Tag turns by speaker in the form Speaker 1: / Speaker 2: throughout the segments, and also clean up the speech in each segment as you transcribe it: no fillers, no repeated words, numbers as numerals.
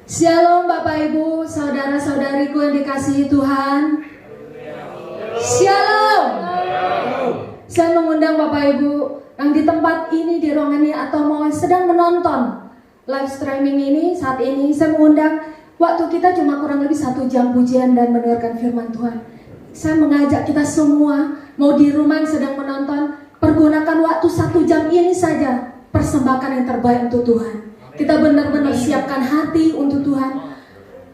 Speaker 1: Shalom Bapak Ibu, saudara-saudariku yang dikasihi Tuhan. Shalom. Saya mengundang Bapak Ibu yang di tempat ini, di ruangan ini, atau mau sedang menonton live streaming ini saat ini. Saya mengundang, waktu kita cuma kurang lebih 1 jam pujian dan mendengarkan firman Tuhan. Saya mengajak kita semua, mau di rumah yang sedang menonton, pergunakan waktu 1 jam ini saja, persembahkan yang terbaik untuk Tuhan. Kita benar-benar siapkan hati untuk Tuhan.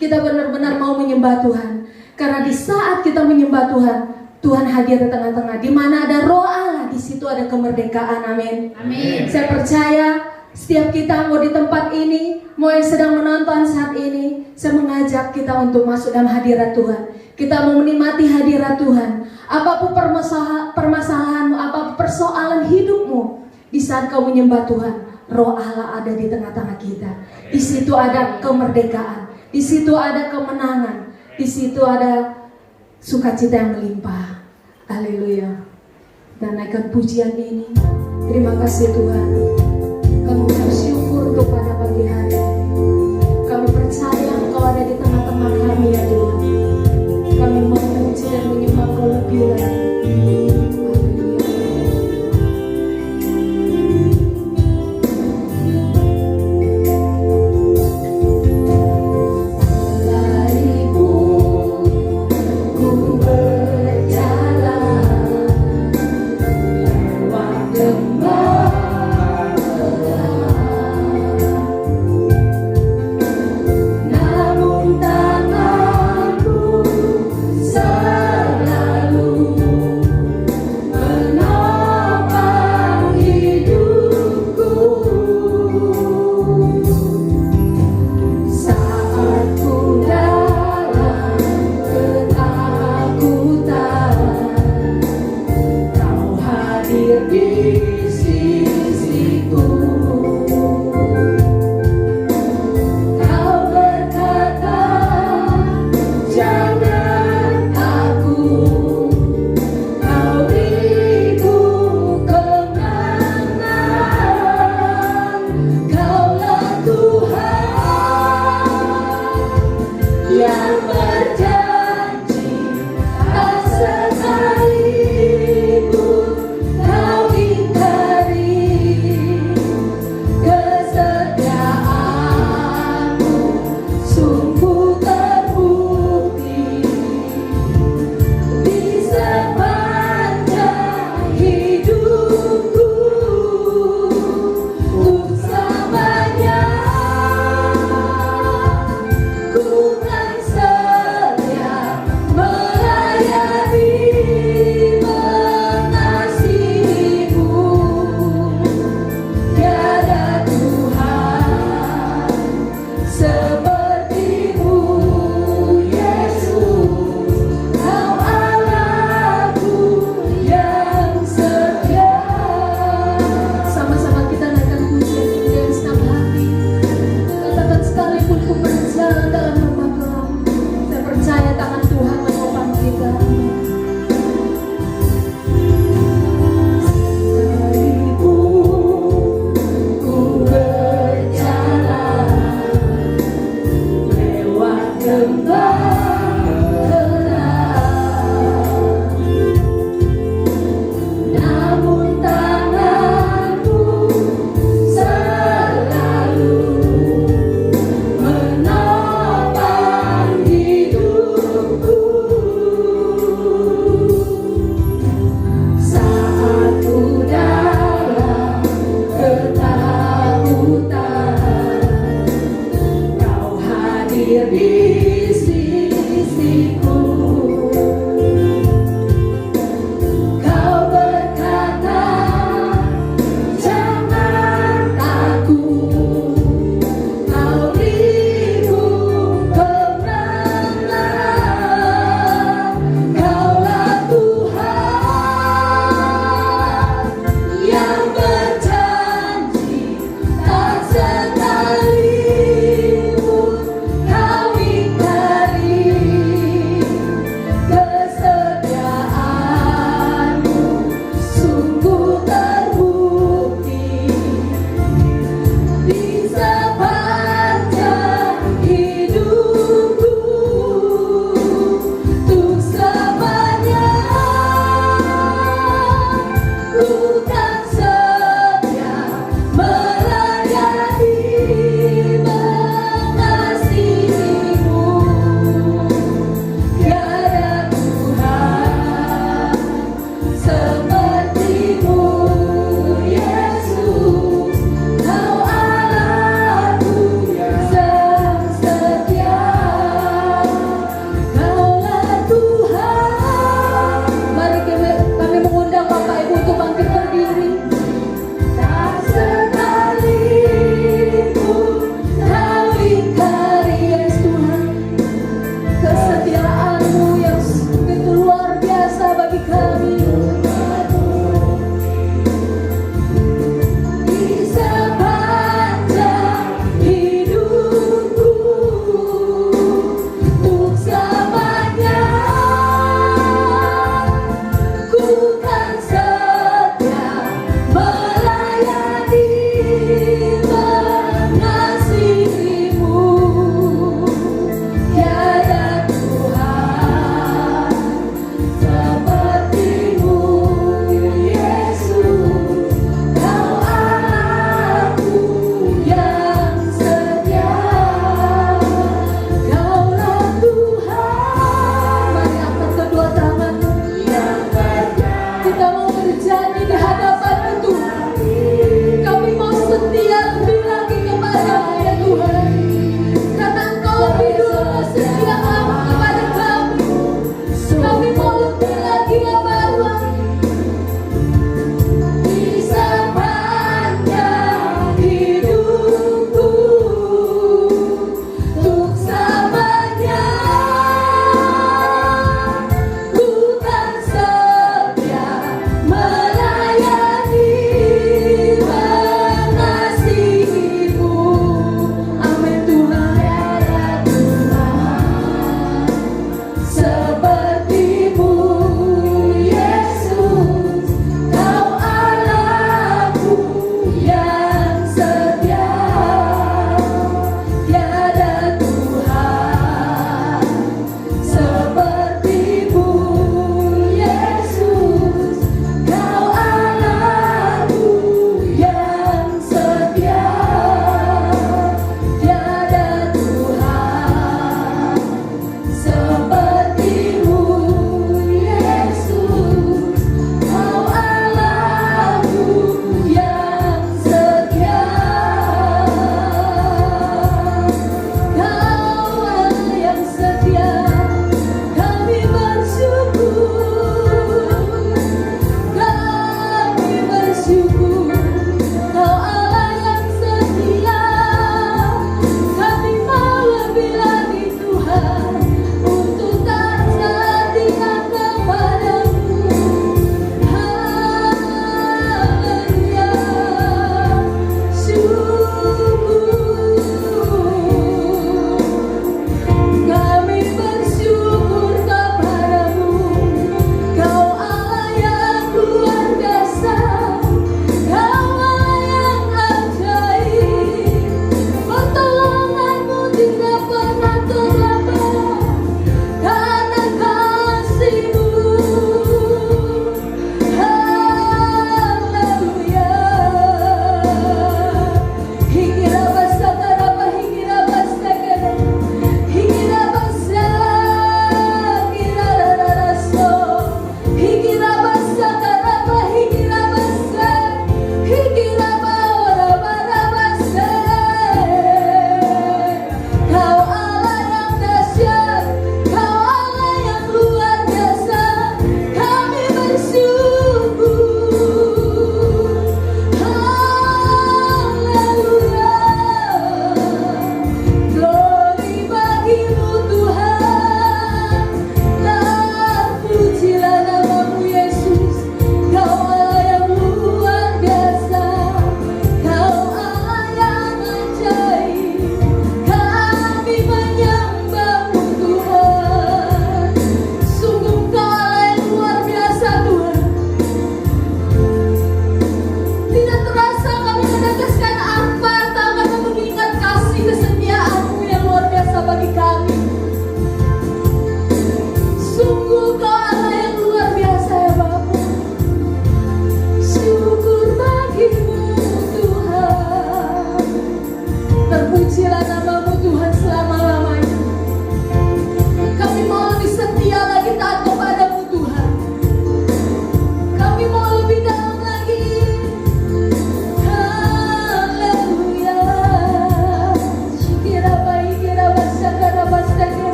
Speaker 1: Kita benar-benar mau menyembah Tuhan. Karena di saat kita menyembah Tuhan, Tuhan hadir di tengah-tengah. Di mana ada Roh Allah, di situ ada kemerdekaan. Amin.
Speaker 2: Amin.
Speaker 1: Saya percaya setiap kita mau di tempat ini, mau yang sedang menonton saat ini, saya mengajak kita untuk masuk dalam hadirat Tuhan. Kita mau menikmati hadirat Tuhan. Apapun permasalahanmu, apapun persoalan hidupmu, di saat kau menyembah Tuhan, Roh Allah ada di tengah-tengah kita. Di situ ada kemerdekaan, di situ ada kemenangan, di situ ada sukacita yang melimpah. Haleluya. Dan naikkan pujian ini. Terima kasih Tuhan. Kami bersyukur untuk pada pagi hari ini. Kami percaya Engkau ada di tengah-tengah kami ya Tuhan. Kami memuji dan menyembah Engkau lebih lagi.
Speaker 3: Kau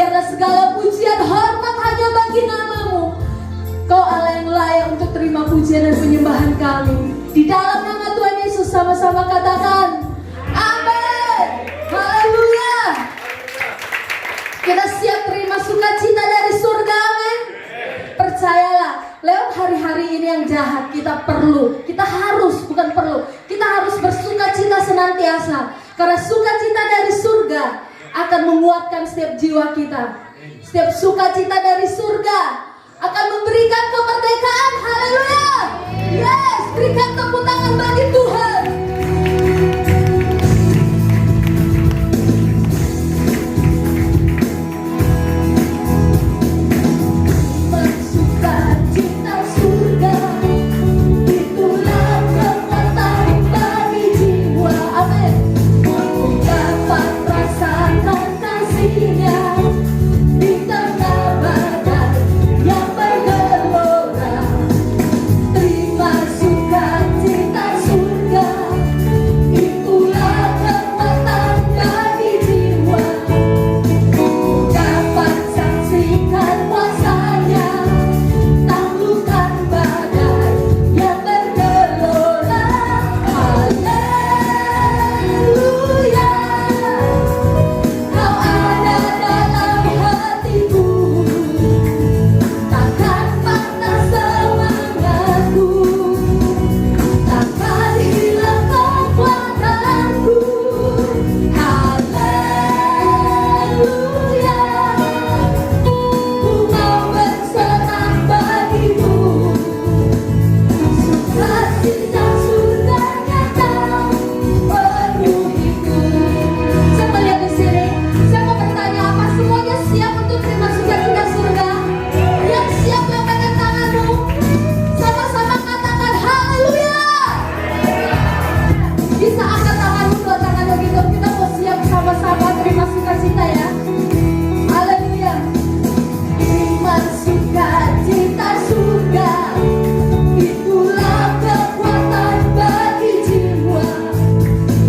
Speaker 1: Biarlah segala pujian hormat hanya bagi nama-Mu. Kau Allah yang layak untuk terima pujian dan penyembahan kami. Di dalam nama Tuhan Yesus sama-sama katakan amin. Haleluya. Kita siap terima sukacita dari surga, amin. Percayalah, lewat hari-hari ini yang jahat, kita harus bersukacita senantiasa. Karena sukacita dari surga akan menguatkan setiap jiwa kita. Setiap sukacita dari surga akan memberikan kemerdekaan. Haleluya. Yes, berikan tepuk tangan bagi Tuhan. Sukacita surga, itulah kekuatan bagi jiwa. Amin. Untuk dapat rasakan kasih-Nya di tengah badai yang bergelora. Terima sukacita surga, itulah kekuatan bagi jiwa. Dapat saksikan kuasa-Nya, taklukkan badai yang bergelora. Haleluya. Kau ada dalam hatiku, takkan patah semangatku, takkan hilang kekuatanku. Haleluya. Ku mau bersenang bagimu, sukacita surga nyata penuhiku. Saya melihat di sini, saya mau bertanya, apa semuanya siap untuk terima sukacita surga? Yang siap lambaikan tanganmu, sama-sama katakan haleluya. Bisa angkat tanganmu, dua tangan begitu, kita mau siap sama-sama terima sukacita ya. Haleluya. Terima sukacita surga, itulah kekuatan bagi jiwa.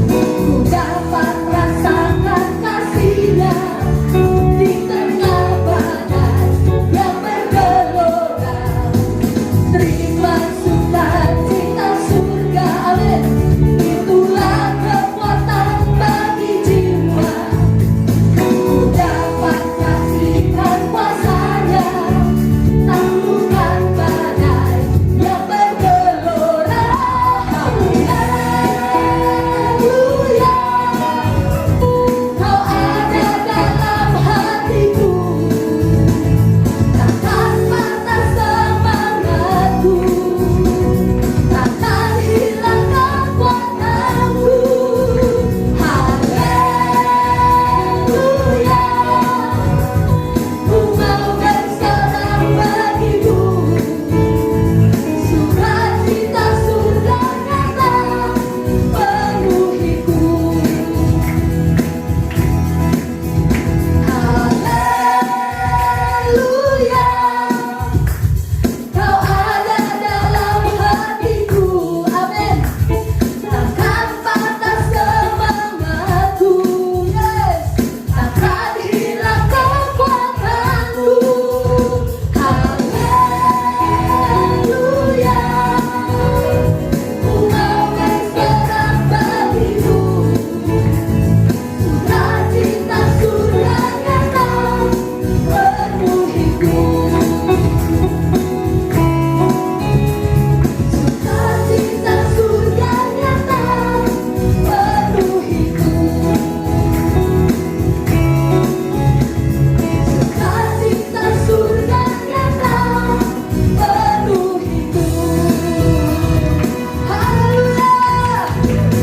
Speaker 1: Ku dapat rasakan kasih-Nya di tengah badai yang bergelora. Terima sukacita surga, amin. Itulah kekuatan bagi jiwa. Ku dapat saksikan kuasa-Nya, taklukkan badai yang bergelora. Haleluya. Kau ada dalam hatiku, takkan patah semangatku, takkan hilang kekuatanku. Haleluya. Ku mau bersenang bagimu, sukacita surga nyata penuhiku. Haleluya. Kau ada dalam hatiku, amin. Takkan patah semangatku, yes. Takkan hilang kekuatanku. Haleluya. Ku mau bersenang bagimu, sukacita surga nyata penuhiku. Sukacita surga nyata penuhiku. Sukacita surga nyata penuhiku. Haleluya.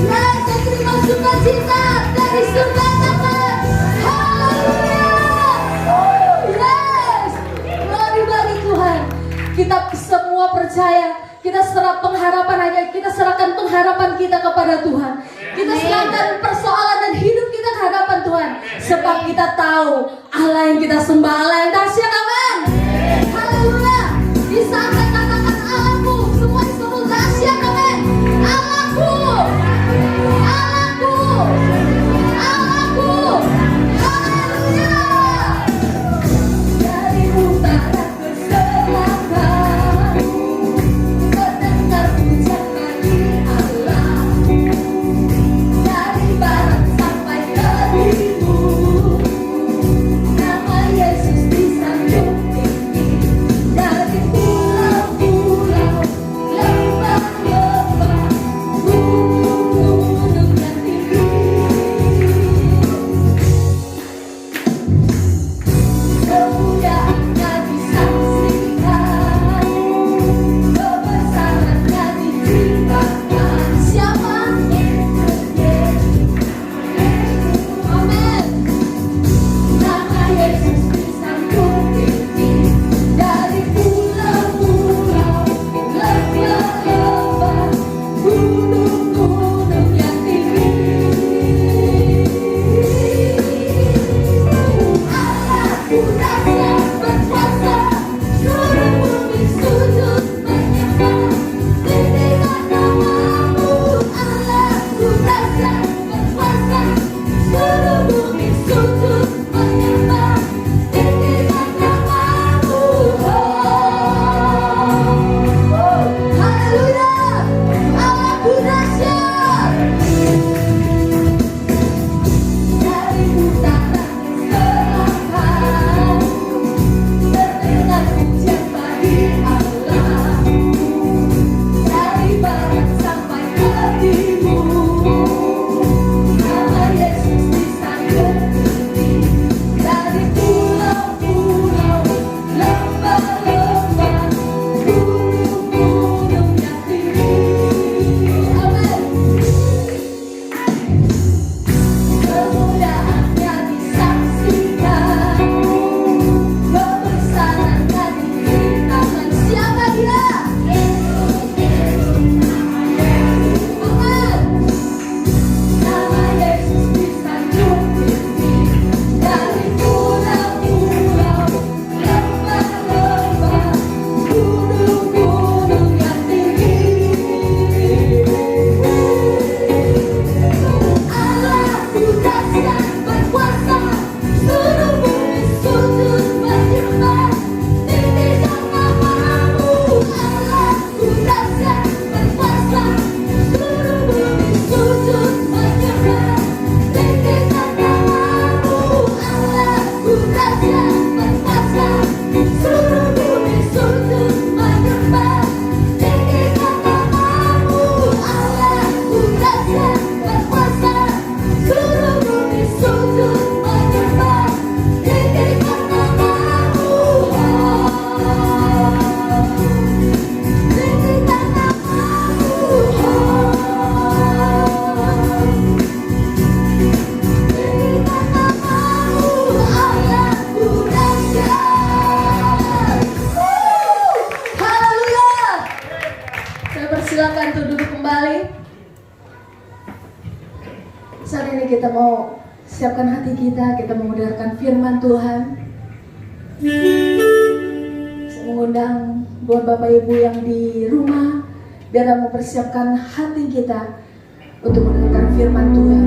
Speaker 1: Yes, saya terima sukacita dari surga nyata. Haleluya. Yes. Glory bagi Tuhan. Kita semua percaya, kita serahkan pengharapan kita kepada Tuhan. Kita serahkan persoalan dan hidup kita ke hadapan Tuhan. Sebab kita tahu Allah yang kita sembah, Allah yang dahsyat, amin. Haleluya. Bisa angkat katakan Allahku, semua disuruh dahsyat, amin. Allahku, Allahku, Allahku. Haleluya. kita mau siapkan hati kita mau mendengarkan firman Tuhan. Saya mengundang buat Bapak Ibu yang di rumah, biar mempersiapkan hati kita untuk mendengarkan firman Tuhan.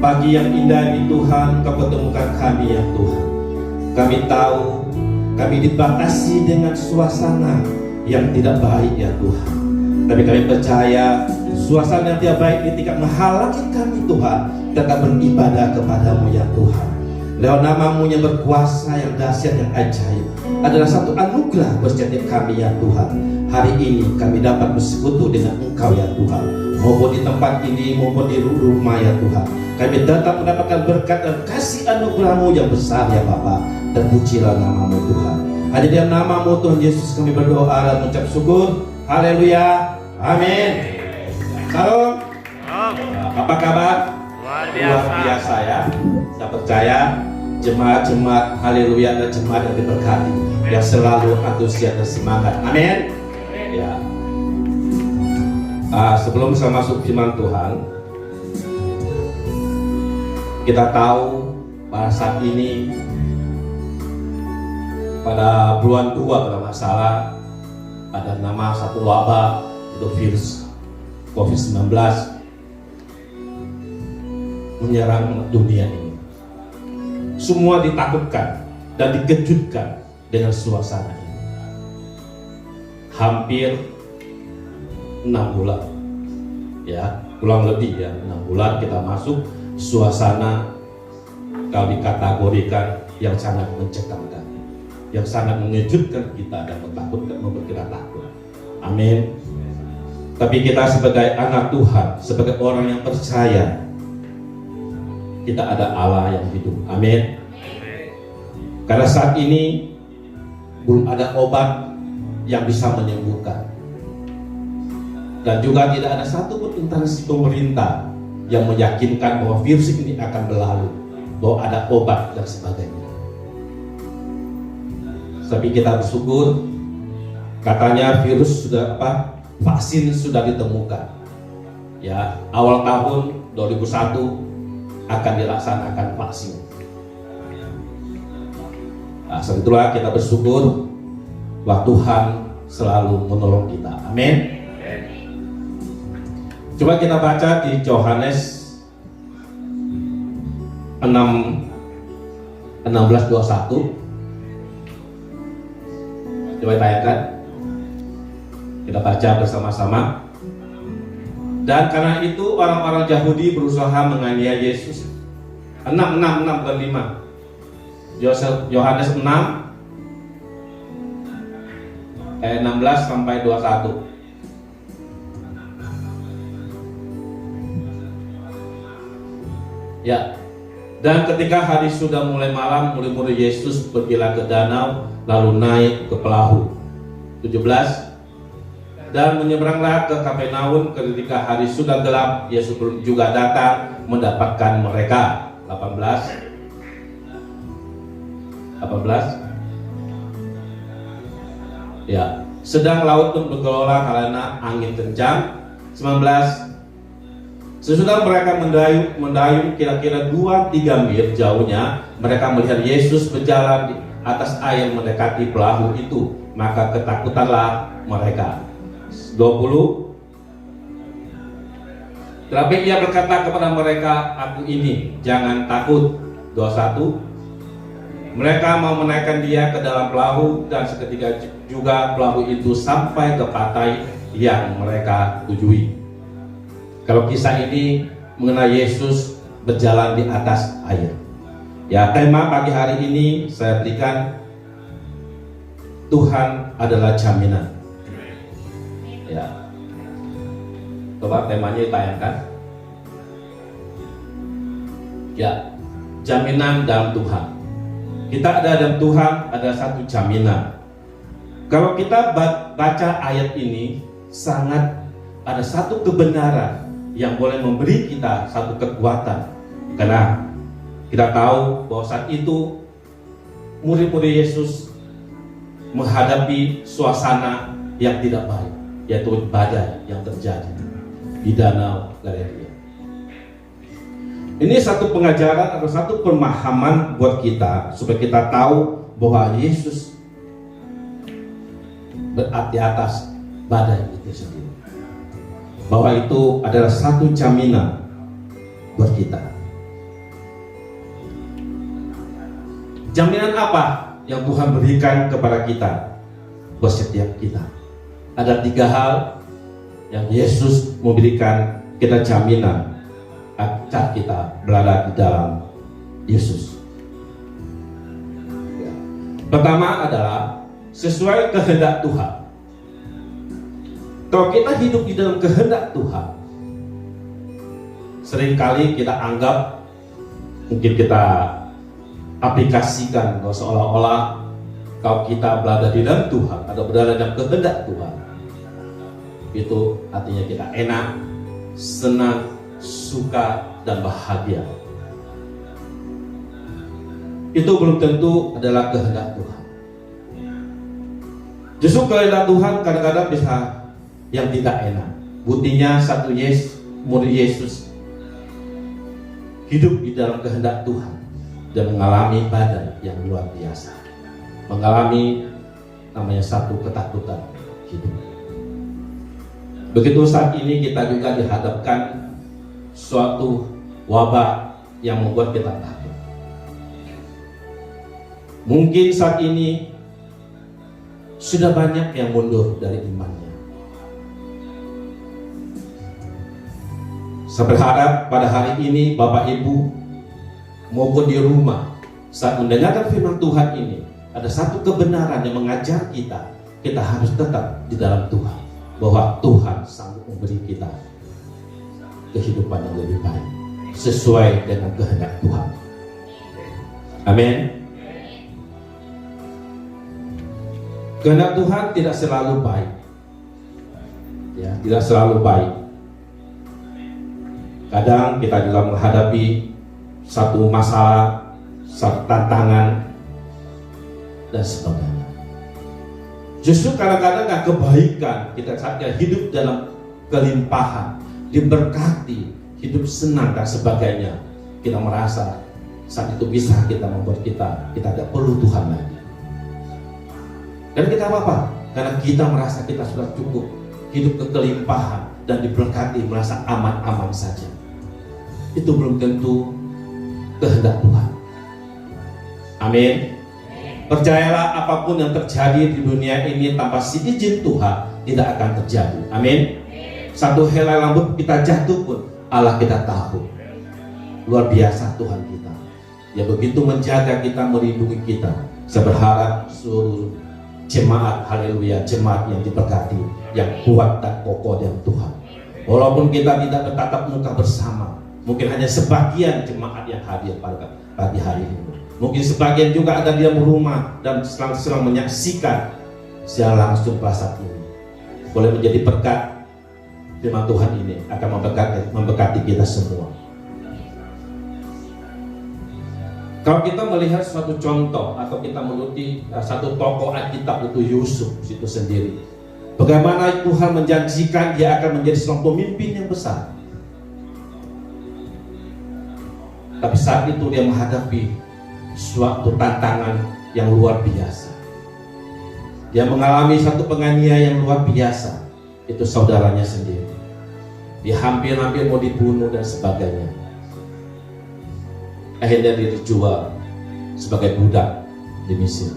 Speaker 2: Pagi yang indah ini Tuhan, Kau pertemukan kami ya Tuhan. Kami tahu kami dibatasi dengan suasana yang tidak baik ya Tuhan. Tapi kami percaya suasana yang tidak baik ini tidak menghalangi kami Tuhan tetap beribadah kepadamu ya Tuhan. Lewat namamu yang berkuasa, yang dahsyat, yang ajaib, adalah satu anugerah buat setiap kami ya Tuhan. Hari ini kami dapat bersekutu dengan Engkau ya Tuhan, maupun di tempat ini maupun di rumah ya Tuhan. Kami tetap mendapatkan berkat dan kasih anugerah-Mu yang besar ya Bapa. Dan pujilah namamu Tuhan. Hanya dalam namamu Tuhan Yesus kami berdoa dan mengucap syukur. Haleluya. Amin. Salam. Apa kabar? Luar biasa ya. Saya percaya jemaat-jemaat haleluya dan jemaat yang diberkati yang selalu antusias dan semangat. Amin. Ya. Sebelum saya masuk firman Tuhan, kita tahu pada saat ini pada bulan 2 kalau nggak salah ada nama satu wabah, itu virus COVID-19 menyerang dunia ini. Semua ditakutkan dan dikejutkan dengan suasana ini. Hampir 6 bulan ya, kurang lebih ya 6 bulan kita masuk suasana Kau dikategorikan yang sangat mencekamkan, yang sangat mengejutkan kita dan menakutkan, membuat kita takut. Amin. Tapi kita sebagai anak Tuhan, sebagai orang yang percaya, kita ada Allah yang hidup. Amin. Karena saat ini belum ada obat yang bisa menyembuhkan, dan juga tidak ada satupun instansi pemerintah yang meyakinkan bahwa virus ini akan berlalu, bahwa ada obat dan sebagainya. Tapi kita bersyukur, katanya virus sudah vaksin sudah ditemukan. Ya, awal tahun 2001 akan dilaksanakan vaksin. Nah, setelah kita bersyukur bahwa Tuhan selalu menolong kita. Amin. Coba kita baca di Yohanes 16:21. Coba tayangkan. Kita baca bersama-sama. Dan karena itu orang-orang Yahudi berusaha menganiaya Yesus. 6 bukan 5. Yohanes 6 ayat 16 sampai 21. Ya. Dan ketika hari sudah mulai malam, murid-murid Yesus pergilah ke danau, lalu naik ke perahu. 17. Dan menyeberanglah ke Kapernaum. Ketika hari sudah gelap, Yesus juga datang mendapatkan mereka. 18. Ya, sedang laut pun bergelora karena angin kencang. 19. Sesudah mereka mendayung kira-kira 2-3 mil jauhnya, mereka melihat Yesus berjalan di atas air mendekati perahu itu, maka ketakutanlah mereka. 20. Tetapi ia berkata kepada mereka, "Aku ini, jangan takut." 21. Mereka mau menaikkan dia ke dalam perahu, dan seketika juga perahu itu sampai ke pantai yang mereka tujui. Kalau kisah ini mengenai Yesus berjalan di atas air. Ya, tema pagi hari ini saya berikan, Tuhan adalah jaminan. Ya. Coba temanya ditayangkan. Ya, jaminan dalam Tuhan. Kita ada dalam Tuhan, ada satu jaminan. Kalau kita baca ayat ini, sangat ada satu kebenaran yang boleh memberi kita satu kekuatan. Karena kita tahu bahwa saat itu murid-murid Yesus menghadapi suasana yang tidak baik, yaitu badai yang terjadi di Danau Galilea. Ini satu pengajaran atau satu pemahaman buat kita, supaya kita tahu bahwa Yesus berada di atas badai itu sendiri, bahwa itu adalah satu jaminan buat kita. Jaminan apa yang Tuhan berikan kepada kita, buat setiap kita? Ada 3 hal yang Yesus memberikan kita jaminan agar kita berada di dalam Yesus. Pertama adalah sesuai kehendak Tuhan. Kalau kita hidup di dalam kehendak Tuhan, seringkali kita anggap, mungkin kita aplikasikan bahwa seolah-olah kalau kita berada di dalam Tuhan atau berada dalam kehendak Tuhan, itu artinya kita enak, senang, suka, dan bahagia. Itu belum tentu adalah kehendak Tuhan. Justru kehendak Tuhan kadang-kadang bisa yang tidak enak. Buktinya satu murid Yesus hidup di dalam kehendak Tuhan dan mengalami badai yang luar biasa, mengalami namanya satu ketakutan hidup. Begitu saat ini kita juga dihadapkan suatu wabah yang membuat kita takut. Mungkin saat ini sudah banyak yang mundur dari imannya. Saya berharap pada hari ini Bapak Ibu maupun di rumah, saat mendengarkan firman Tuhan ini, ada satu kebenaran yang mengajar kita, kita harus tetap di dalam Tuhan, bahwa Tuhan sanggup memberi kita kehidupan yang lebih baik sesuai dengan kehendak Tuhan. Amin. Kehendak Tuhan tidak selalu baik, ya, tidak selalu baik. Kadang kita dalam menghadapi satu masalah, satu tantangan, dan sebagainya. Justru kadang-kadang kebaikan kita saat kita hidup dalam kelimpahan, diberkati, hidup senang dan sebagainya, kita merasa saat itu bisa kita membuat kita tidak perlu Tuhan lagi. Dan kita apa? Karena kita merasa kita sudah cukup, hidup kekelimpahan dan diberkati, merasa aman-aman saja. Itu belum tentu kehendak Tuhan. Amin. Percayalah, apapun yang terjadi di dunia ini tanpa izin Tuhan tidak akan terjadi. Amin. Satu helai rambut kita jatuh pun Allah kita tahu. Luar biasa Tuhan kita, yang begitu menjaga kita, melindungi kita. Saya berharap seluruh jemaat, haleluya, jemaat yang diberkati, yang kuat dan kokoh dengan Tuhan. Walaupun kita tidak bertatap muka bersama, mungkin hanya sebagian jemaat yang hadir pada pagi hari ini. Mungkin sebagian juga ada di dalam rumah dan sedang menyaksikan secara langsung pada ini. Boleh menjadi berkat. Firman Tuhan ini akan memberkati kita semua. Kalau kita melihat suatu contoh atau kita menuti satu tokoh Alkitab itu Yusuf itu sendiri, bagaimana Tuhan menjanjikan dia akan menjadi seorang pemimpin yang besar. Tapi saat itu dia menghadapi suatu tantangan yang luar biasa. Dia mengalami satu penganiayaan yang luar biasa. Itu saudaranya sendiri. Dia hampir-hampir mau dibunuh dan sebagainya. Akhirnya dia dijual sebagai budak di Mesir.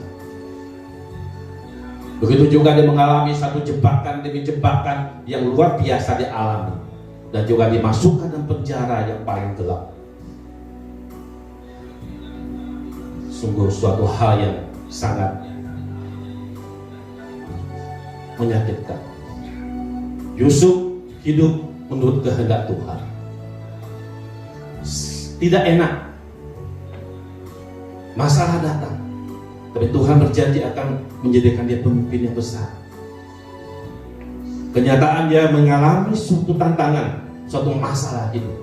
Speaker 2: Begitu juga dia mengalami satu jebakan demi jebakan yang luar biasa dialami, dan juga dimasukkan dalam penjara yang paling gelap. Sungguh suatu hal yang sangat menyakitkan. Yusuf hidup menurut kehendak Tuhan. Tidak enak, masalah datang, tapi Tuhan berjanji akan menjadikan dia pemimpin yang besar. Kenyataan dia mengalami suatu tantangan, suatu masalah hidup.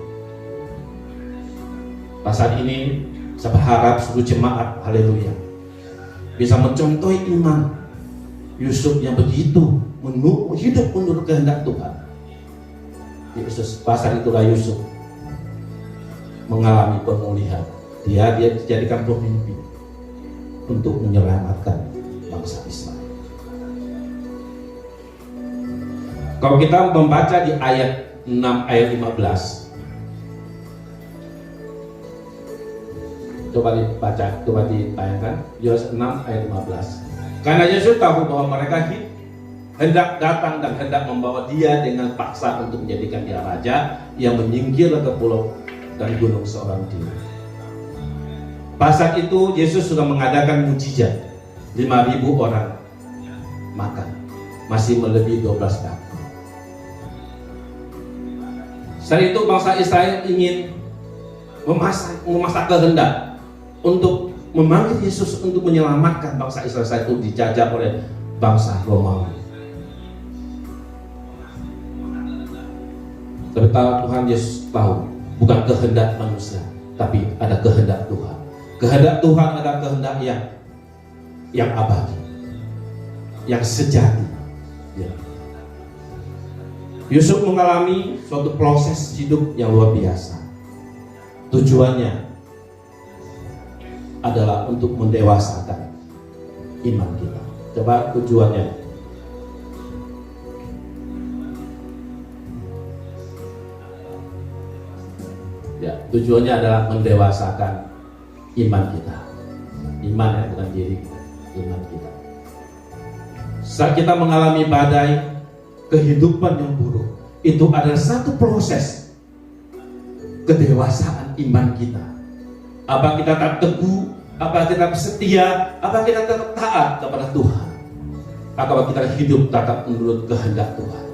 Speaker 2: Saat ini saya berharap seluruh jemaat, haleluya, bisa mencontohi iman Yusuf yang begitu hidup menurut kehendak Tuhan. Yesus, pasal itulah Yusuf mengalami pemulihan. Dia dijadikan pemimpin untuk menyelamatkan bangsa Israel. Kalau kita membaca di ayat 6 ayat 15, coba dibaca, coba ditayangkan Yohanes 6 ayat 15. Karena Yesus tahu bahwa mereka hendak datang dan hendak membawa dia dengan paksa untuk menjadikan dia raja, yang menyingkir ke pulau dan gunung seorang diri. Pada saat itu Yesus sudah mengadakan mujizat, 5.000 orang makan, masih melebihi 12 dapur. Saat itu bangsa Israel ingin memasak kehendak untuk memanggil Yesus untuk menyelamatkan bangsa Israel saat itu dijajah oleh bangsa Romawi. Tapi Tuhan Yesus tahu bukan kehendak manusia, tapi ada kehendak Tuhan. Kehendak Tuhan adalah kehendak yang abadi, yang sejati. Ya. Yusuf mengalami suatu proses hidup yang luar biasa. Tujuannya adalah untuk mendewasakan iman kita. Coba tujuannya. Ya, tujuannya adalah mendewasakan iman kita. Iman ya, bukan diri, iman kita. Saat kita mengalami badai kehidupan yang buruk, itu adalah satu proses kedewasaan iman kita. Apa kita tetap teguh? Apa kita setia? Apa kita tetap taat kepada Tuhan? Atau kita hidup tetap menurut kehendak Tuhan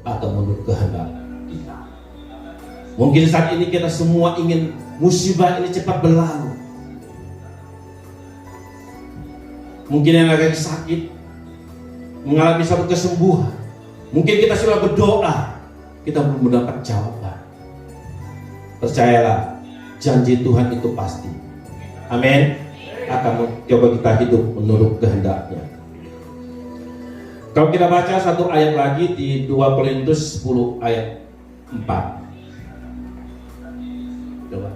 Speaker 2: atau menurut kehendak kita? Mungkin saat ini kita semua ingin musibah ini cepat berlalu. Mungkin yang lagi sakit mengalami suatu kesembuhan. Mungkin kita sudah berdoa, kita belum mendapat jawaban. Percayalah, janji Tuhan itu pasti. Amin. Akan coba kita hidup menurut kehendaknya. Kalau kita baca satu ayat lagi di 2 Korintus 10 ayat 4. Coba.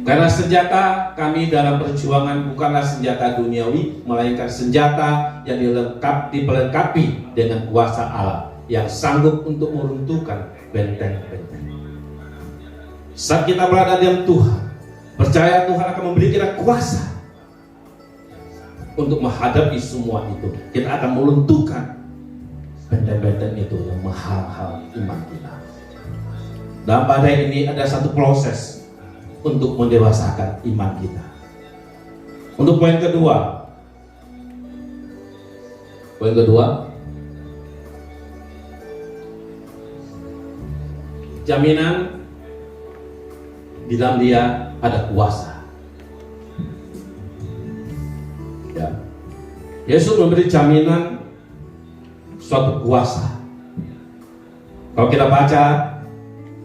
Speaker 2: Karena senjata kami dalam perjuangan bukanlah senjata duniawi, melainkan senjata yang diperlengkapi dengan kuasa Allah yang sanggup untuk meruntuhkan benteng-benteng. Saat kita berada dalam Tuhan, percaya Tuhan akan memberi kita kuasa untuk menghadapi semua itu. Kita akan melunturkan benteng-benteng itu yang menghal-hal iman kita. Dalam badai ini ada satu proses untuk mendewasakan iman kita. Untuk poin kedua, jaminan di dalam Dia ada kuasa. Ya. Yesus memberi jaminan suatu kuasa. Kalau kita baca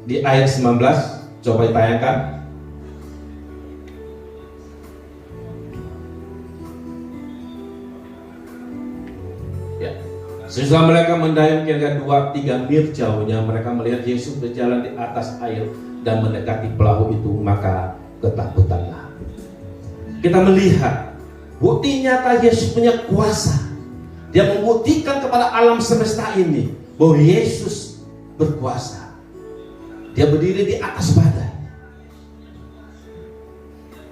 Speaker 2: di ayat 19, coba ditayangkan. Sesudah mereka mendayung kira-kira 2-3 mil jauhnya, mereka melihat Yesus berjalan di atas air dan mendekati perahu itu, maka ketakutanlah. Kita melihat bukti nyata Yesus punya kuasa. Dia membuktikan kepada alam semesta ini bahwa Yesus berkuasa. Dia berdiri di atas badai.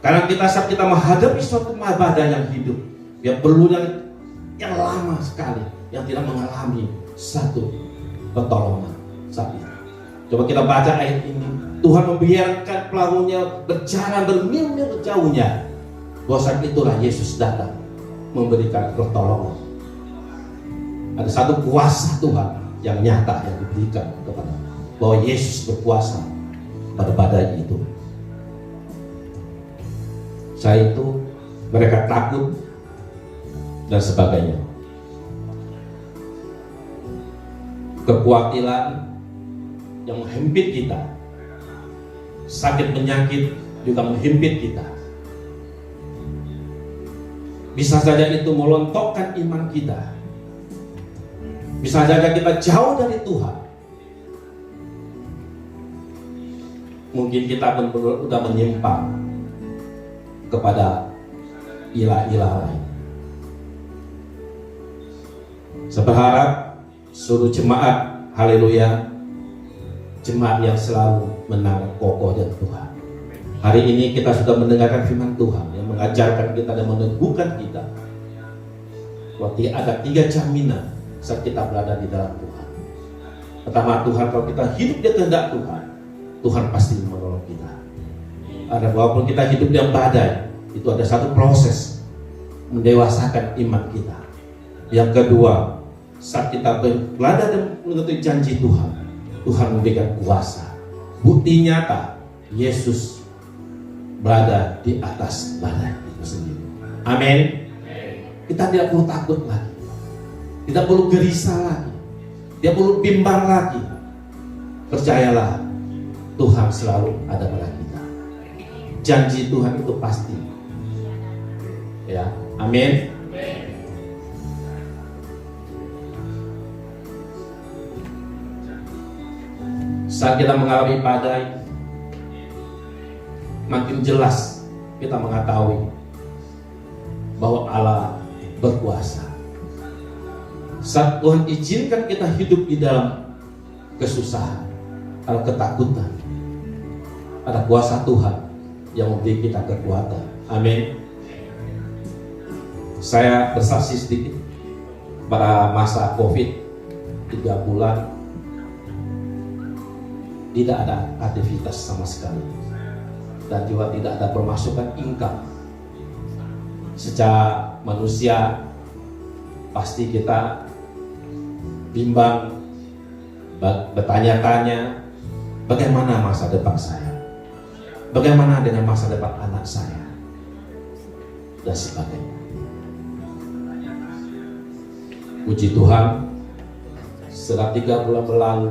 Speaker 2: Karena saat kita menghadapi suatu badai yang hidup, dia perlu yang lama sekali, yang tidak mengalami satu pertolongan saat itu. Coba kita baca ayat ini. Tuhan membiarkan perahunya berjalan bermil-mil jauhnya. Bahwa saat itulah Yesus datang memberikan pertolongan. Ada satu kuasa Tuhan yang nyata yang diberikan kepada bahwa Yesus berkuasa pada badai itu. Saat itu mereka takut dan sebagainya. Kekhawatiran yang menghimpit kita, sakit penyakit juga menghimpit kita. Bisa saja itu melontokkan iman kita. Bisa saja kita jauh dari Tuhan. Mungkin kita pun sudah menyimpang kepada ilah-ilah lain. Saya berharap seluruh jemaat, haleluya, jemaat yang selalu menang kokoh dan Tuhan. Hari ini kita sudah mendengarkan firman Tuhan yang mengajarkan kita dan meneguhkan kita. Waktu ada 3 jaminan saat kita berada di dalam Tuhan. Pertama, Tuhan, kalau kita hidup di kehendak Tuhan, Tuhan pasti menolong kita. Ada walaupun kita hidup di badai, itu ada satu proses mendewasakan iman kita. Yang kedua, saat kita berada dan mengikuti janji Tuhan, Tuhan memberikan kuasa. Bukti nyata Yesus berada di atas badai itu sendiri. Amin. Kita tidak perlu takut lagi, tidak perlu gelisah lagi, tidak perlu bimbang lagi. Percayalah, Tuhan selalu ada pada kita. Janji Tuhan itu pasti. Ya, amin. Saat kita mengalami badai, makin jelas kita mengetahui bahwa Allah berkuasa. Saat Tuhan izinkan kita hidup di dalam kesusahan, ada ketakutan, ada kuasa Tuhan yang memberi kita kekuatan. Amin. Saya bersaksi sedikit. Pada masa COVID 3 bulan tidak ada aktivitas sama sekali. dan juga tidak ada pemasukan income. Secara manusia pasti kita bimbang, bertanya-tanya, bagaimana masa depan saya, bagaimana dengan masa depan anak saya, dan sebagainya. Puji Tuhan, setelah 3 bulan berlalu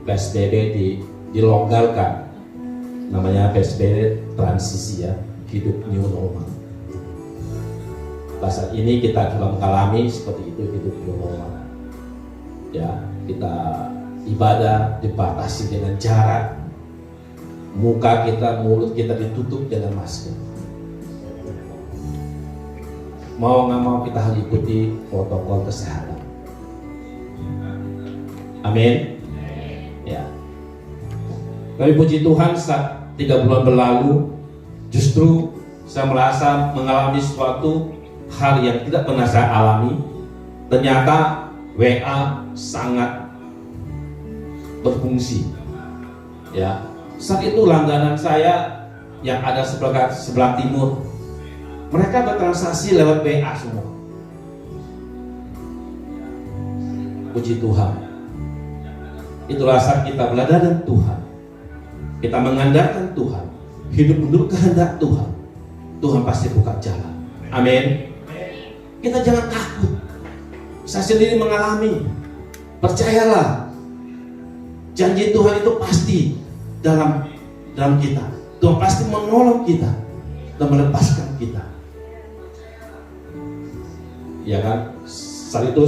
Speaker 2: PSBB dilonggarkan, namanya PSBB transisi ya, hidup new normal. Saat ini kita juga mengalami seperti itu, hidup new normal. Ya, kita ibadah dibatasi dengan jarak, muka kita, mulut kita ditutup dengan masker. Mau nggak mau kita harus ikuti protokol kesehatan. Amin. Ya. Kami puji Tuhan, saat 3 bulan berlalu, justru saya merasa mengalami suatu hal yang tidak pernah saya alami. Ternyata WA sangat berfungsi. Ya, saat itu langganan saya yang ada sebelah timur, mereka bertransaksi lewat WA semua. Puji Tuhan. Itulah saat kita belajar dengan Tuhan, kita mengandalkan Tuhan, hidup menurut kehendak Tuhan, Tuhan pasti buka jalan. Amin. Kita jangan takut. Saya sendiri mengalami. Percayalah, janji Tuhan itu pasti dalam kita. Tuhan pasti menolong kita dan melepaskan kita. Ya kan? Saat itu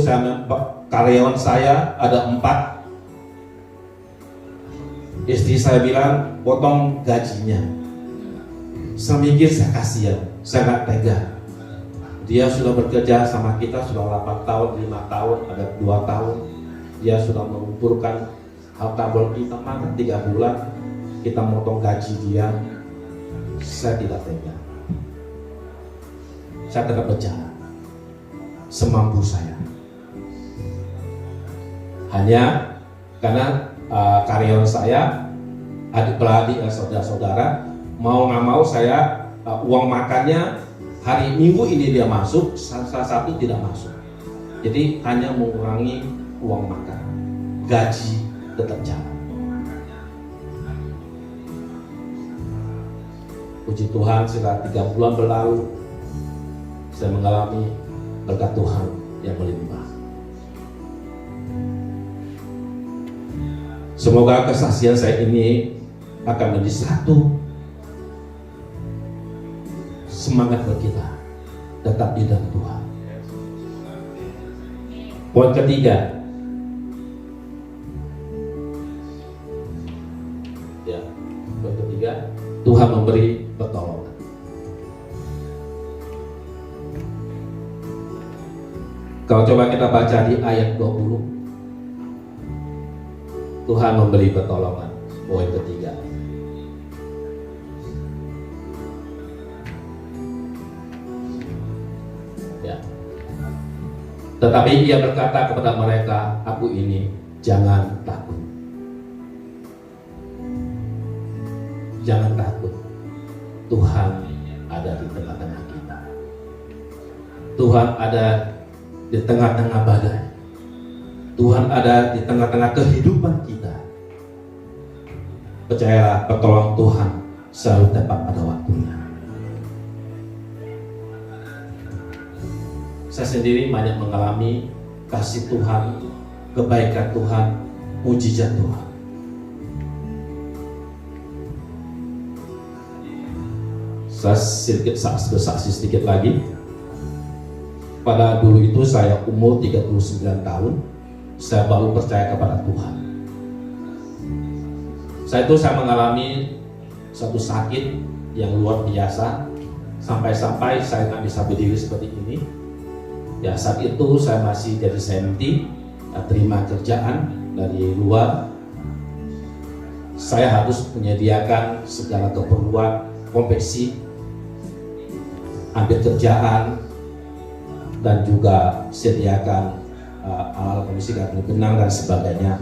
Speaker 2: karyawan saya ada 4. Istri saya bilang potong gajinya. Saya mikir, saya kasihan, saya gak tega. Dia sudah bekerja sama kita sudah 8 tahun, 5 tahun, ada 2 tahun. Dia sudah mengumpulkan harta buat kita, maka 3 bulan kita motong gaji dia. Saya tidak tega. Saya tetap berjalan semampu saya. Hanya karena karyawan saya, adik-beradik, saudara-saudara, mau nggak mau saya uang makannya hari Minggu ini dia masuk, salah satu tidak masuk. Jadi hanya mengurangi uang makan, gaji tetap jalan. Puji Tuhan, setelah 3 bulan berlalu, saya mengalami berkat Tuhan yang melimpah. Semoga kesaksian saya ini akan menjadi satu semangat buat kita tetap di dalam Tuhan. Poin ketiga, ya, poin ketiga, Tuhan memberi pertolongan. Kalau coba kita baca di ayat 20, Tuhan memberi pertolongan. Poin ketiga. Ya. Tetapi ia berkata kepada mereka, aku ini, jangan takut. Jangan takut. Tuhan ada di tengah-tengah kita. Tuhan ada di tengah-tengah badai. Tuhan ada di tengah-tengah kehidupan kita. Percayalah, pertolongan Tuhan selalu tepat pada waktunya. Saya sendiri banyak mengalami kasih Tuhan, kebaikan Tuhan, mujizat Tuhan. Saya bersaksi sedikit lagi. Pada dulu itu saya umur 39 tahun, saya baru percaya kepada Tuhan. Saya mengalami satu sakit yang luar biasa, sampai-sampai saya tak bisa berdiri seperti ini. Ya, saat itu saya masih jadi SMT, terima kerjaan dari luar. Saya harus menyediakan segala keperluan, kompetisi, ambil kerjaan, dan juga sediakan alat kondisi kartu benang dan sebagainya.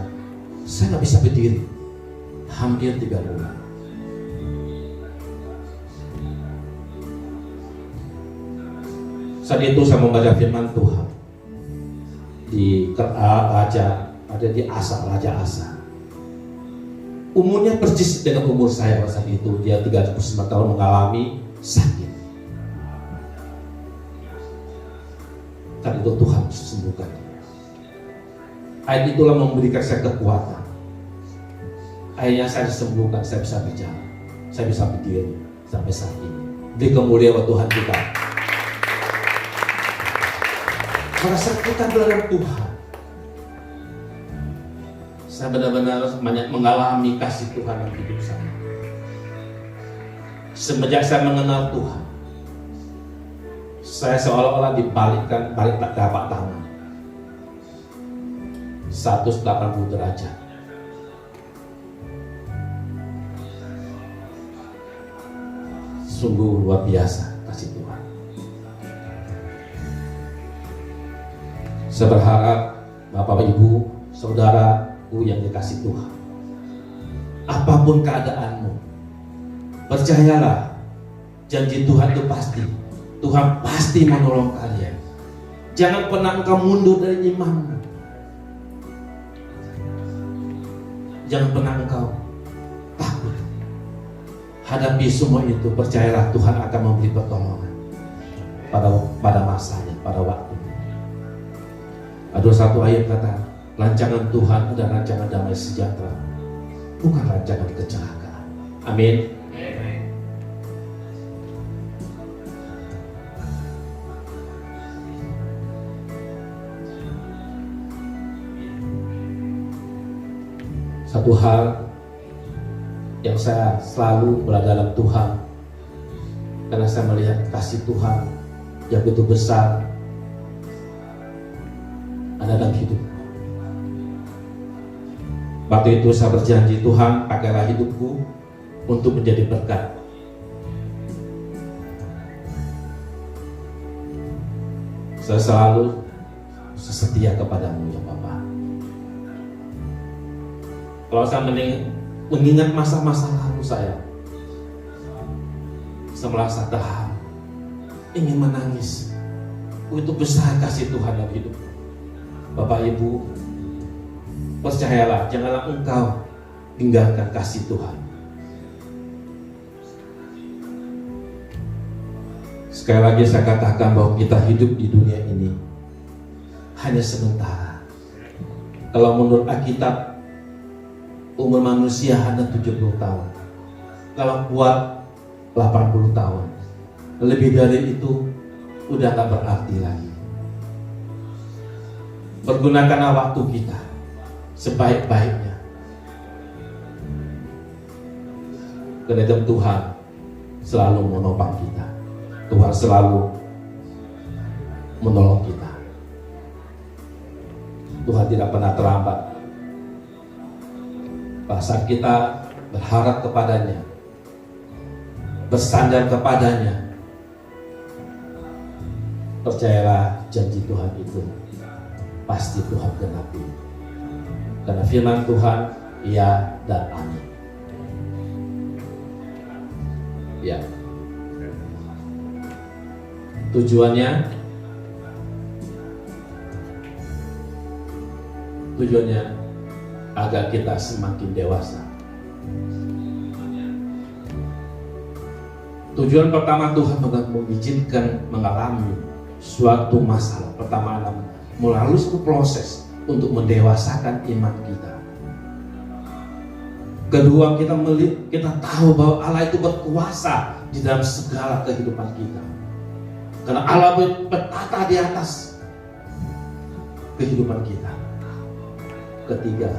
Speaker 2: Saya nggak bisa berdiri hampir 3 bulan. Saat itu saya membaca firman Tuhan di Raja, ada di Asa, Raja Asa. Umurnya persis dengan umur saya pada saat itu. Dia 39 tahun mengalami sakit. Saat itu Tuhan sembuhkan. Ayat itulah memberikan saya kekuatan. Akhirnya saya disembuhkan, saya bisa bicara, saya bisa berdiri sampai saat ini. Di kemuliaan Tuhan kita. Pada saat kita belajar Tuhan, saya benar-benar banyak mengalami kasih Tuhan dalam hidup saya. Semenjak saya mengenal Tuhan, saya seolah-olah dibalikkan balik telapak tangan 180 derajat. Sungguh luar biasa kasih Tuhan. Saya berharap Bapak Ibu, saudaraku yang dikasih Tuhan, apapun keadaanmu, percayalah janji Tuhan itu pasti. Tuhan pasti menolong kalian. Jangan pernah engkau mundur dari imanmu. Jangan pernah engkau takut. Hadapi semua itu, percayalah Tuhan akan memberi pertolongan pada masanya, pada waktunya. Ada satu ayat kata, rancangan Tuhan adalah rancangan damai sejahtera, bukan rancangan kecelakaan. Amin. Satu hal yang saya selalu berada dalam Tuhan, karena saya melihat kasih Tuhan yang begitu besar ada dalam hidup. Waktu itu saya berjanji, Tuhan pakailah hidupku untuk menjadi berkat. Saya selalu setia kepadamu ya Bapa. Kalau saya mengingat masa-masa lalu saya merasa dahal, ingin menangis. Itu besar kasih Tuhan dalam hidup. Bapak Ibu, percayalah, janganlah engkau tinggalkan kasih Tuhan. Sekali lagi saya katakan bahwa kita hidup di dunia ini hanya sementara. Kalau menurut Alkitab, umur manusia hanya 70 tahun. Kalau kuat 80 tahun. Lebih dari itu udah gak berarti lagi. Pergunakanlah waktu kita sebaik-baiknya. Karena Tuhan selalu menopang kita. Tuhan selalu menolong kita. Tuhan tidak pernah terlambat. Saat kita berharap kepadanya, bersandar kepadanya, percayalah janji Tuhan itu pasti Tuhan genapi. Karena firman Tuhan ya dan amin. Ya. Tujuannya agar kita semakin dewasa. Tujuan pertama Tuhan mengizinkan mengalami suatu masalah. Pertama, melalui suatu proses untuk mendewasakan iman kita. Kedua, kita tahu bahwa Allah itu berkuasa di dalam segala kehidupan kita. Karena Allah bertata di atas kehidupan kita. Ketiga,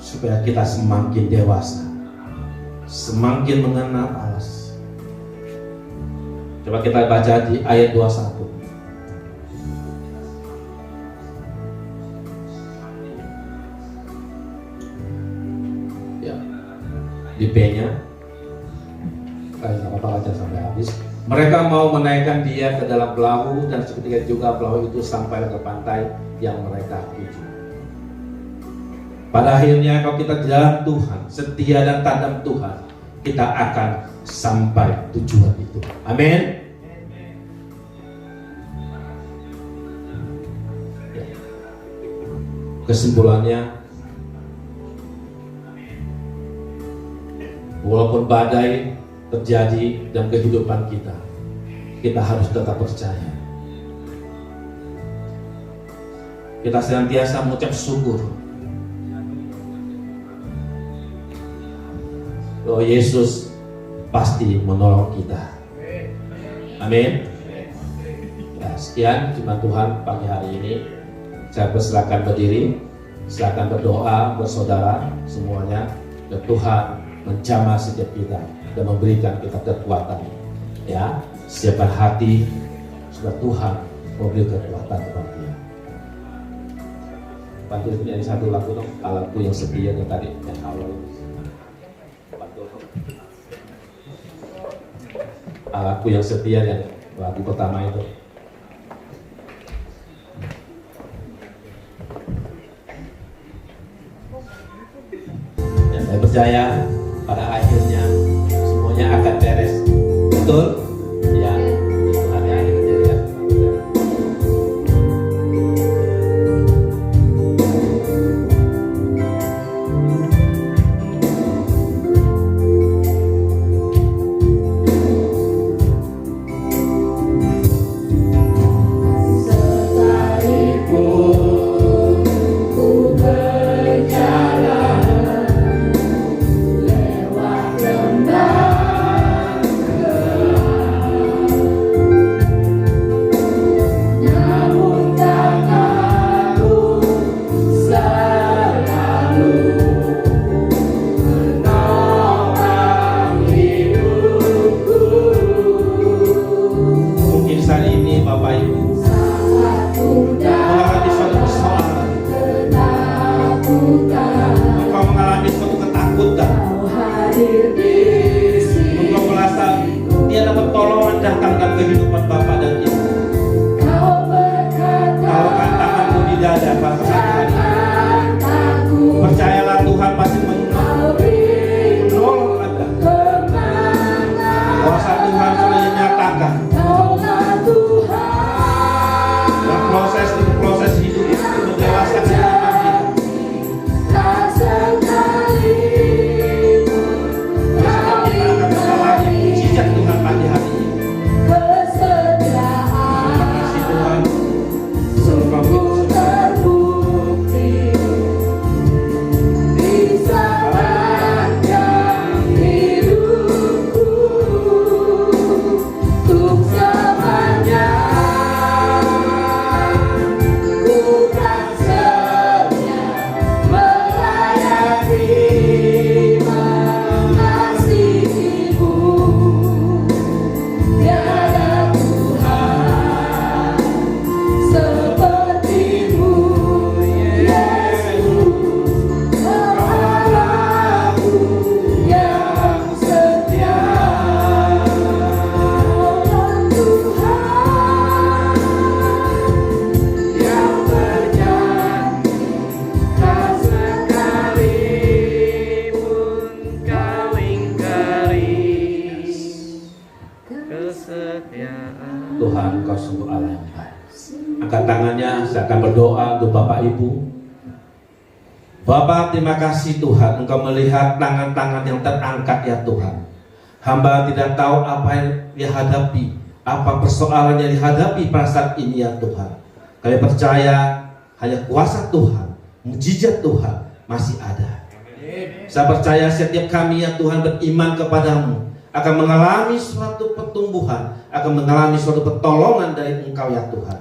Speaker 2: supaya kita semakin dewasa, semakin mengenal Allah. Coba kita baca di ayat 21. Ya, di P-nya, apa baca sampai habis. Mereka mau menaikkan dia ke dalam perahu, dan seketika juga perahu itu sampai ke pantai yang mereka tuju. Pada akhirnya kalau kita di dalam Tuhan, setia dan taat Tuhan, kita akan sampai tujuan itu. Amin. Kesimpulannya, walaupun badai terjadi dalam kehidupan kita, kita harus tetap percaya. Kita senantiasa mengucap syukur bahwa Yesus pasti menolong kita. Amin. Ya, sekian firman Tuhan pagi hari ini. Saya persilakan berdiri, silakan berdoa bersaudara semuanya, dan Tuhan menjamah setiap kita dan memberikan kita kekuatan. Ya, siapkan hati supaya Tuhan memberi kekuatan kepada kita. Bantu nyanyi satu lagu dong, Allahku yang setia yang tadi yang awal. Bantu. Allahku yang setia yang lagu pertama itu. Saya percaya pada akhirnya semuanya akan beres. Betul? Ya. Tuhan ya, ya. Tuhan, Engkau sungguh Allah yang baik. Angkat tangannya, saya akan berdoa untuk Bapak Ibu. Bapak, terima kasih Tuhan, Engkau melihat tangan-tangan yang terangkat ya Tuhan. Hamba tidak tahu apa yang dihadapi, apa persoalan yang dihadapi pada saat ini ya Tuhan. Kami percaya hanya kuasa Tuhan, mujizat Tuhan masih ada. Saya percaya setiap kami ya Tuhan beriman kepadamu akan mengalami suatu pertumbuhan, akan mengalami suatu pertolongan dari Engkau ya Tuhan.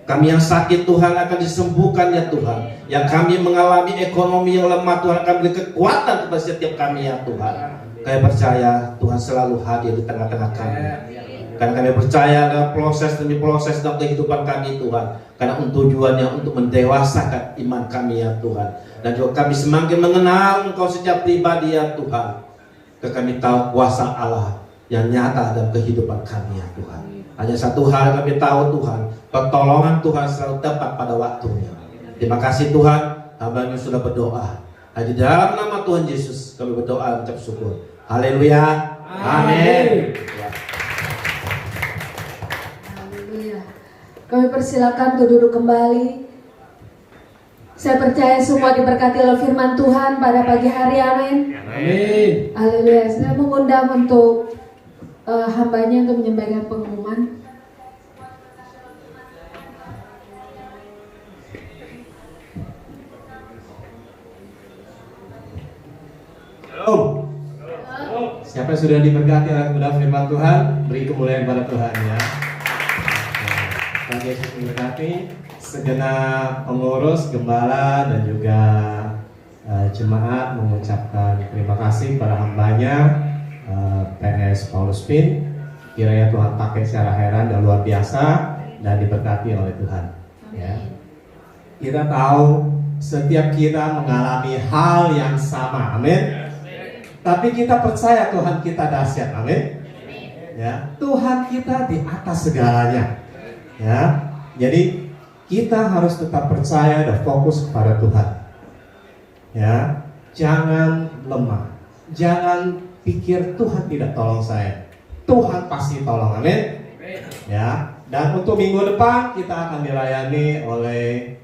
Speaker 2: Kami yang sakit Tuhan akan disembuhkan ya Tuhan. Yang kami mengalami ekonomi yang lemah Tuhan akan beri kekuatan kepada setiap kami ya Tuhan. Kami percaya Tuhan selalu hadir di tengah-tengah kami. Karena kami percaya dalam proses demi proses dalam kehidupan kami Tuhan. Karena tujuannya untuk mendewasakan iman kami ya Tuhan. Dan juga kami semakin mengenal Engkau secara pribadi ya Tuhan. Karena kami tahu kuasa Allah yang nyata dalam kehidupan kami ya Tuhan. Hanya satu hal kami tahu Tuhan, pertolongan Tuhan selalu tepat pada waktunya. Terima kasih Tuhan, hamba-Mu sudah berdoa. Di dalam nama Tuhan Yesus kami berdoa mengucap syukur. Haleluya. Amin.
Speaker 1: Haleluya. Kami persilakan untuk duduk kembali. Saya percaya semua diberkati oleh firman Tuhan pada pagi hari, amin.
Speaker 2: Amin.
Speaker 1: Haleluya. Saya mengundang untuk hambanya untuk menyampaikan pengumuman.
Speaker 2: Shalom. Siapa yang sudah diberkati oleh kebenaran firman Tuhan, beri kemuliaan pada Tuhan ya. Tuhan Yesus memberkati segenap pengurus, gembala dan juga jemaat mengucapkan terima kasih pada hambanya PS Paulus Pin. Kiranya Tuhan pakai secara heran dan luar biasa dan diberkati oleh Tuhan. Ya. Kita tahu setiap kita mengalami hal yang sama, amin. Tapi kita percaya Tuhan kita dahsyat, amin. Ya, Tuhan kita di atas segalanya. Ya, jadi kita harus tetap percaya dan fokus kepada Tuhan. Ya, jangan lemah, jangan pikir Tuhan tidak tolong saya. Tuhan pasti tolong, amin. Ya, dan untuk minggu depan kita akan dilayani oleh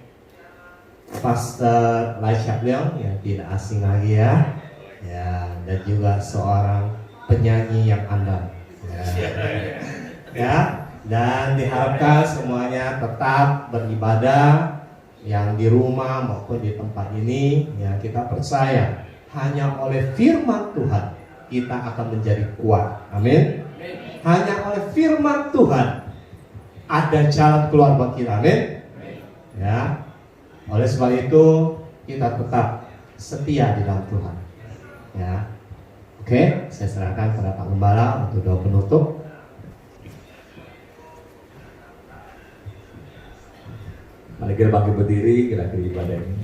Speaker 2: Pastor Lai Syabliong yang tidak asing lagi ya. Ya, dan juga seorang penyanyi yang andal. Ya, dan diharapkan semuanya tetap beribadah yang di rumah maupun di tempat ini. Ya, kita percaya hanya oleh firman Tuhan kita akan menjadi kuat. Amin. Hanya oleh firman Tuhan ada jalan keluar bagi kita. Amin. Ya. Oleh sebab itu kita tetap setia di dalam Tuhan. Ya. Oke, saya serahkan kepada Pak Gembala untuk doa penutup.
Speaker 3: Mari kita bangkit berdiri, kita akhiri ibadah ini.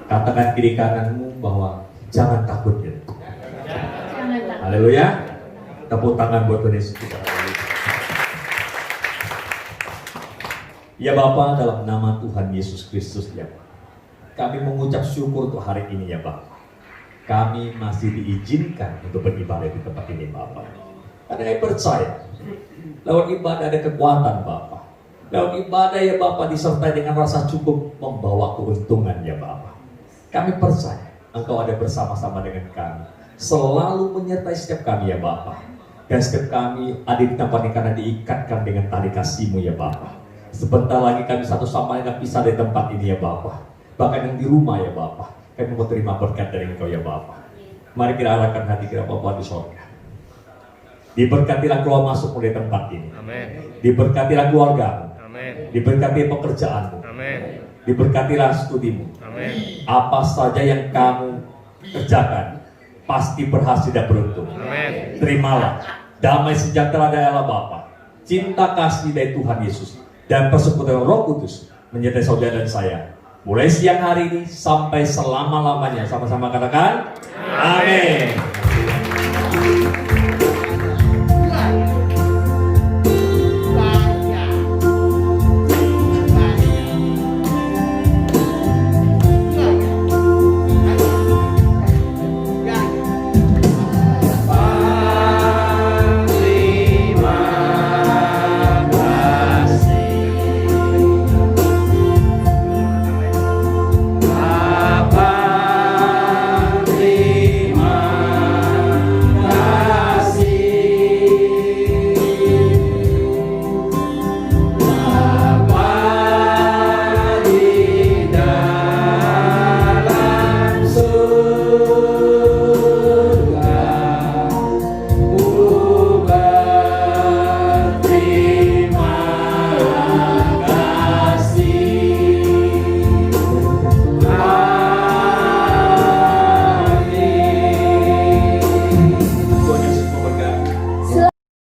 Speaker 3: Katakan kiri kananmu bahwa jangan takut ya. Haleluya. Tepuk tangan buat Tuhan Yesus kita. Ya Bapa, dalam nama Tuhan Yesus Kristus ya, kami mengucap syukur untuk hari ini ya Bapa. Kami masih diizinkan untuk beribadah di tempat ini Bapa. Karena kami percaya lewat ibadah ada kekuatan Bapa. Lewat ibadah ya Bapa disertai dengan rasa cukup membawa keuntungan ya Bapa. Kami percaya Engkau ada bersama-sama dengan kami, selalu menyertai setiap kami ya Bapa. Dan setiap kami ada di tempat ini karena diikatkan dengan tali kasih-Mu ya Bapa. Sebentar lagi kami satu sama lain akan pisah dari tempat ini ya Bapa. Bahkan yang di rumah ya Bapa, kami mau terima berkat dari Engkau ya Bapa. Mari kita arahkan hati kita Bapa di surga. Diberkatilah keluar masuk dari tempat ini.
Speaker 4: Amin.
Speaker 3: Diberkatilah keluargamu.
Speaker 4: Amin.
Speaker 3: Diberkati pekerjaanmu.
Speaker 4: Amin.
Speaker 3: Diberkatilah studimu.
Speaker 4: Amin.
Speaker 3: Apa saja yang kamu kerjakan pasti berhasil dan beruntung.
Speaker 4: Amin.
Speaker 3: Terimalah damai sejahtera dari Allah Bapa, cinta kasih dari Tuhan Yesus, dan persekutuan Roh Kudus menyertai saudara dan saya mulai siang hari ini sampai selama-lamanya. Sama-sama katakan amin.